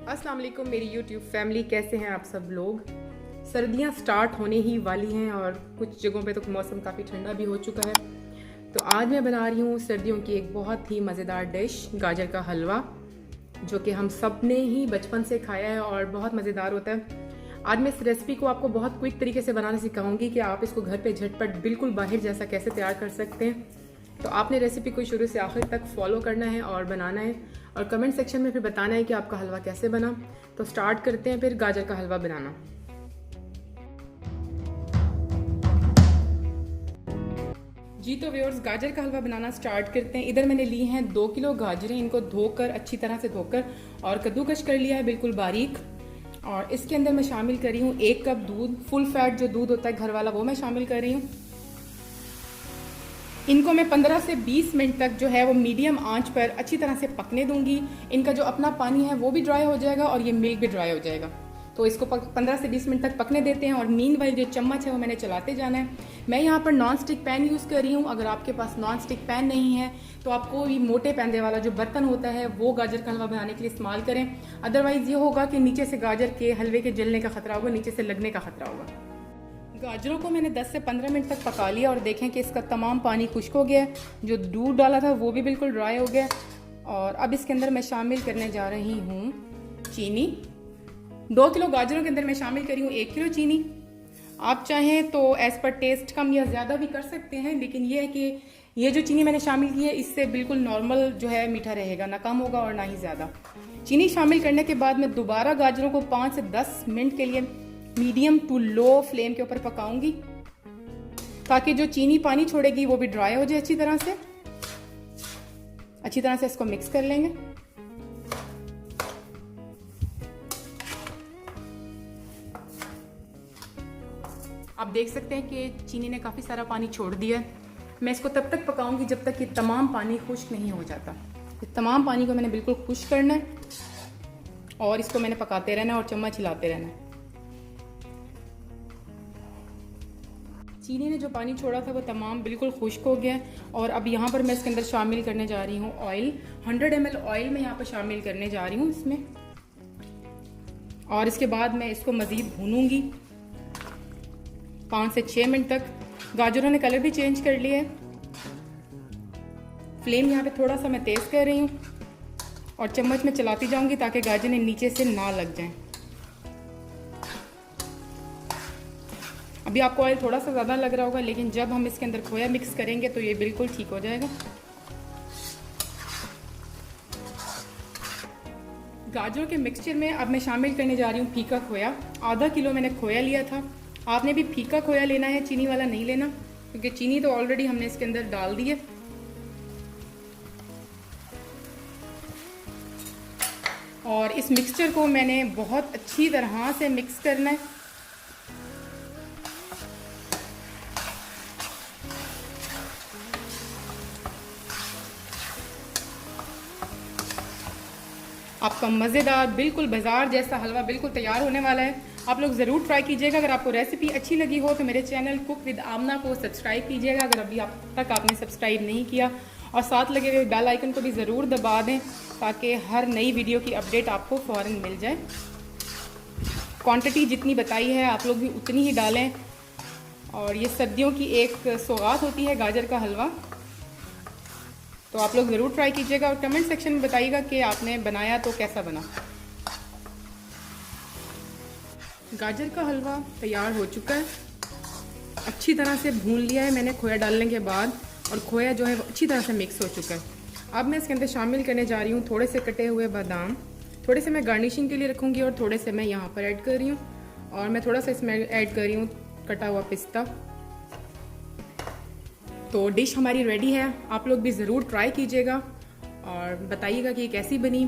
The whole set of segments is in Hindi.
अस्सलाम वालेकुम मेरी YouTube फैमिली, कैसे हैं आप सब लोग। सर्दियां स्टार्ट होने ही वाली हैं और कुछ जगहों पे तो मौसम काफ़ी ठंडा भी हो चुका है। तो आज मैं बना रही हूँ सर्दियों की एक बहुत ही मज़ेदार डिश, गाजर का हलवा, जो कि हम सब ने ही बचपन से खाया है और बहुत मज़ेदार होता है। आज मैं इस रेसिपी को आपको बहुत क्विक तरीके से बनाना सिखाऊंगी कि आप इसको घर पे झटपट बिल्कुल बाहर जैसा कैसे तैयार कर सकते हैं। तो आपने रेसिपी को शुरू से आखिर तक फॉलो करना है और बनाना है और कमेंट सेक्शन में फिर बताना है कि आपका हलवा कैसे बना। तो स्टार्ट करते हैं फिर गाजर का हलवा बनाना। जी तो व्यूअर्स, गाजर का हलवा बनाना स्टार्ट करते हैं। इधर मैंने ली हैं 2 किलो गाजरें। इनको धोकर अच्छी तरह से धोकर और कद्दूकश कर लिया है बिल्कुल बारीक। और इसके अंदर मैं शामिल कर रही हूँ 1 कप दूध, फुल फैट जो दूध होता है घर वाला, वो मैं शामिल कर रही हूँ। इनको मैं 15 से 20 मिनट तक जो है वो मीडियम आंच पर अच्छी तरह से पकने दूंगी। इनका जो अपना पानी है वो भी ड्राई हो जाएगा और ये मिल्क भी ड्राई हो जाएगा। तो इसको 15 से 20 मिनट तक पकने देते हैं और मीनवाइल जो चम्मच है वो मैंने चलाते जाना है। मैं यहाँ पर नॉन स्टिक पैन यूज़ कर रही हूँ। अगर आपके पास नॉन स्टिक पैन नहीं है तो आप कोई मोटे पैंदे वाला जो बर्तन होता है वो गाजर का हलवा बनाने के लिए इस्तेमाल करें। अदरवाइज़ ये होगा कि नीचे से गाजर के हलवे के जलने का खतरा होगा, नीचे से लगने का खतरा होगा। गाजरों को मैंने 10 से 15 मिनट तक पका लिया और देखें कि इसका तमाम पानी खुश्क हो गया है। जो दूध डाला था वो भी बिल्कुल ड्राई हो गया। और अब इसके अंदर मैं शामिल करने जा रही हूँ चीनी। 2 किलो गाजरों के अंदर मैं शामिल करी हूँ 1 किलो चीनी। आप चाहें तो एज पर टेस्ट कम या ज़्यादा भी कर सकते हैं, लेकिन ये है कि ये जो चीनी मैंने शामिल की है इससे बिल्कुल नॉर्मल जो है मीठा रहेगा, ना कम होगा और ना ही ज़्यादा। चीनी शामिल करने के बाद मैं दोबारा गाजरों को 5 से 10 मिनट के लिए मीडियम टू लो फ्लेम के ऊपर पकाऊंगी, ताकि जो चीनी पानी छोड़ेगी वो भी ड्राई हो जाए अच्छी तरह से। अच्छी तरह से इसको मिक्स कर लेंगे। आप देख सकते हैं कि चीनी ने काफ़ी सारा पानी छोड़ दिया है। मैं इसको तब तक पकाऊंगी जब तक कि तमाम पानी खुश्क नहीं हो जाता। इस तमाम पानी को मैंने बिल्कुल खुश्क करना है और इसको मैंने पकाते रहना है और चम्मच हिलाते रहना है। चीनी ने जो पानी छोड़ा था वो तमाम बिल्कुल खुश्क हो गया। और अब यहाँ पर मैं इसके अंदर शामिल करने जा रही हूँ ऑयल। 100 ml ऑयल मैं यहाँ पर शामिल करने जा रही हूँ इसमें। और इसके बाद मैं इसको मज़ीद भूनूंगी 5 से 6 मिनट तक। गाजरों ने कलर भी चेंज कर लिया है। फ्लेम यहाँ पे थोड़ा सा मैं तेज़ कर रही हूँ और चम्मच में चलाती जाऊँगी ताकि गाजर ने नीचे से ना लग जाएं। अभी आपको ऑयल थोड़ा सा ज़्यादा लग रहा होगा, लेकिन जब हम इसके अंदर खोया मिक्स करेंगे तो ये बिल्कुल ठीक हो जाएगा। गाजरों के मिक्सचर में अब मैं शामिल करने जा रही हूँ फीका खोया। आधा किलो मैंने खोया लिया था। आपने भी फीका खोया लेना है, चीनी वाला नहीं लेना, क्योंकि चीनी तो ऑलरेडी हमने इसके अंदर डाल दी है। और इस मिक्सचर को मैंने बहुत अच्छी तरह से मिक्स करना है। आपका मज़ेदार बिल्कुल बाजार जैसा हलवा बिल्कुल तैयार होने वाला है। आप लोग ज़रूर ट्राई कीजिएगा। अगर आपको रेसिपी अच्छी लगी हो तो मेरे चैनल कुक विद आमना को सब्सक्राइब कीजिएगा, अगर अभी आप तक आपने सब्सक्राइब नहीं किया। और साथ लगे हुए बेल आइकन को भी ज़रूर दबा दें ताकि हर नई वीडियो की अपडेट आपको फ़ौरन मिल जाए। क्वांटिटी जितनी बताई है आप लोग भी उतनी ही डालें। और ये सर्दियों की एक सौगात होती है गाजर का हलवा। तो आप लोग ज़रूर ट्राई कीजिएगा और कमेंट सेक्शन में बताइएगा कि आपने बनाया तो कैसा बना। गाजर का हलवा तैयार हो चुका है। अच्छी तरह से भून लिया है मैंने खोया डालने के बाद, और खोया जो है वो अच्छी तरह से मिक्स हो चुका है। अब मैं इसके अंदर शामिल करने जा रही हूँ थोड़े से कटे हुए बादाम। थोड़े से मैं गार्निशिंग के लिए रखूँगी और थोड़े से मैं यहाँ पर ऐड कर रही हूँ। और मैं थोड़ा सा इसमें ऐड कर रही हूँ कटा हुआ पिस्ता। तो डिश हमारी रेडी है। आप लोग भी ज़रूर ट्राई कीजिएगा और बताइएगा कि ये कैसी बनी।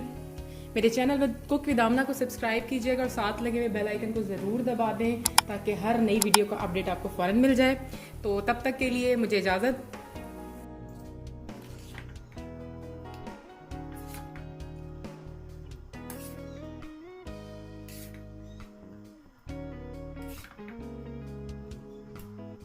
मेरे चैनल कुक विद आमना को सब्सक्राइब कीजिएगा और साथ लगे हुए बेल आइकन को ज़रूर दबा दें ताकि हर नई वीडियो का अपडेट आपको फ़ौरन मिल जाए। तो तब तक के लिए मुझे इजाज़त।